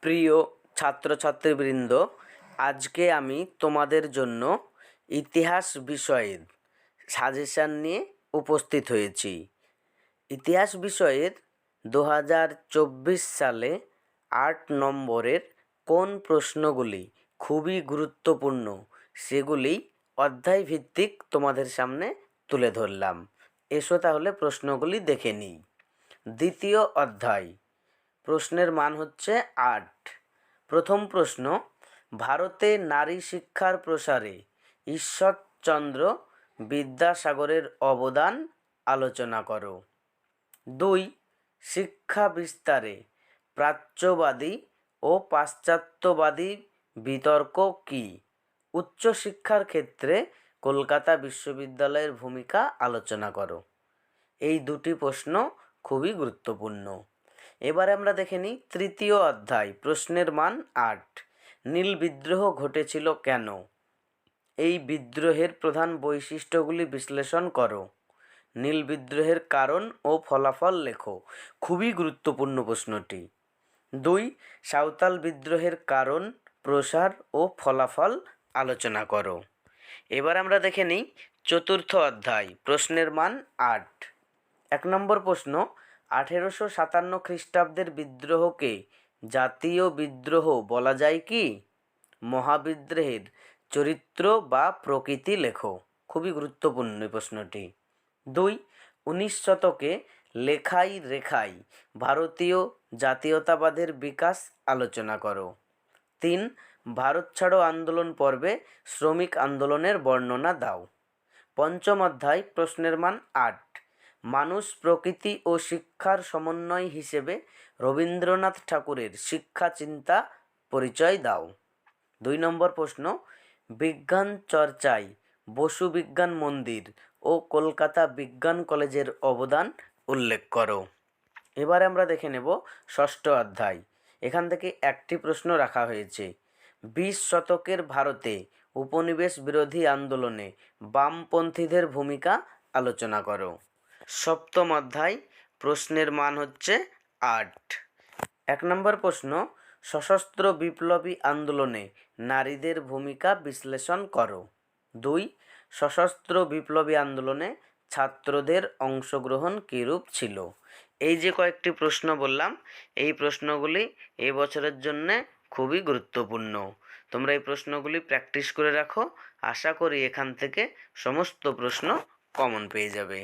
প্রিয় ছাত্রছাত্রীবৃন্দ, আজকে আমি তোমাদের জন্য ইতিহাস বিষয়ের সাজেশান নিয়ে উপস্থিত হয়েছি। ইতিহাস বিষয়ের 2024 সালে 8 নম্বরের কোন প্রশ্নগুলি খুবই গুরুত্বপূর্ণ সেগুলি অধ্যায়ভিত্তিক তোমাদের সামনে তুলে ধরলাম। এসো তাহলে প্রশ্নগুলি দেখে নিই। দ্বিতীয় অধ্যায়, প্রশ্নের মান হচ্ছে 8। প্রথম প্রশ্ন, ভারতে নারী শিক্ষার প্রসারে ঈশ্বরচন্দ্র বিদ্যাসাগরের অবদান আলোচনা করো। 2, শিক্ষা বিস্তারে প্রাচ্যবাদী ও পাশ্চাত্যবাদী বিতর্ক কী? উচ্চশিক্ষার ক্ষেত্রে কলকাতা বিশ্ববিদ্যালয়ের ভূমিকা আলোচনা করো। এই দুটি প্রশ্ন খুবই গুরুত্বপূর্ণ। এবারে আমরা দেখে নিই তৃতীয় অধ্যায়, প্রশ্নের মান 8। নীল বিদ্রোহ ঘটেছিল কেন? এই বিদ্রোহের প্রধান বৈশিষ্ট্যগুলি বিশ্লেষণ করো। নীল বিদ্রোহের কারণ ও ফলাফল লেখো। খুবই গুরুত্বপূর্ণ প্রশ্নটি। 2, সাঁওতাল বিদ্রোহের কারণ, প্রসার ও ফলাফল আলোচনা করো। এবার আমরা দেখে নিই চতুর্থ অধ্যায়, প্রশ্নের মান 8। 1 নম্বর প্রশ্ন, 1857 খ্রিস্টাব্দের বিদ্রোহকে জাতীয় বিদ্রোহ বলা যায় কি? মহাবিদ্রোহের চরিত্র বা প্রকৃতি লেখো। খুবই গুরুত্বপূর্ণ এই প্রশ্নটি। 2, 19 শতকে লেখায় রেখায় ভারতীয় জাতীয়তাবাদের বিকাশ আলোচনা করো। 3, ভারত ছাড়ো আন্দোলন পর্বে শ্রমিক আন্দোলনের বর্ণনা দাও। পঞ্চম অধ্যায়, প্রশ্নের মান 8। মানুষ, প্রকৃতি ও শিক্ষার সমন্বয় হিসেবে রবীন্দ্রনাথ ঠাকুরের শিক্ষা চিন্তা পরিচয় দাও। 2 নম্বর প্রশ্ন, বিজ্ঞান চর্চায় বসু বিজ্ঞান মন্দির ও কলকাতা বিজ্ঞান কলেজের অবদান উল্লেখ করো। এবারে আমরা দেখে নেব ষষ্ঠ অধ্যায়। এখান থেকে একটি প্রশ্ন রাখা হয়েছে। 20 শতকের ভারতে উপনিবেশ বিরোধী আন্দোলনে বামপন্থীদের ভূমিকা আলোচনা করো। সপ্তম অধ্যায়, প্রশ্নের মান হচ্ছে 8। 1 নম্বর প্রশ্ন, সশস্ত্র বিপ্লবী আন্দোলনে নারীদের ভূমিকা বিশ্লেষণ করো। 2, সশস্ত্র বিপ্লবী আন্দোলনে ছাত্রদের অংশগ্রহণ কীরূপ ছিল? এই যে কয়েকটি প্রশ্ন বললাম, এই প্রশ্নগুলি এই বছরের জন্যে খুবই গুরুত্বপূর্ণ। তোমরা এই প্রশ্নগুলি প্র্যাকটিস করে রাখো। আশা করি এখান থেকে সমস্ত প্রশ্ন কমন পেয়ে যাবে।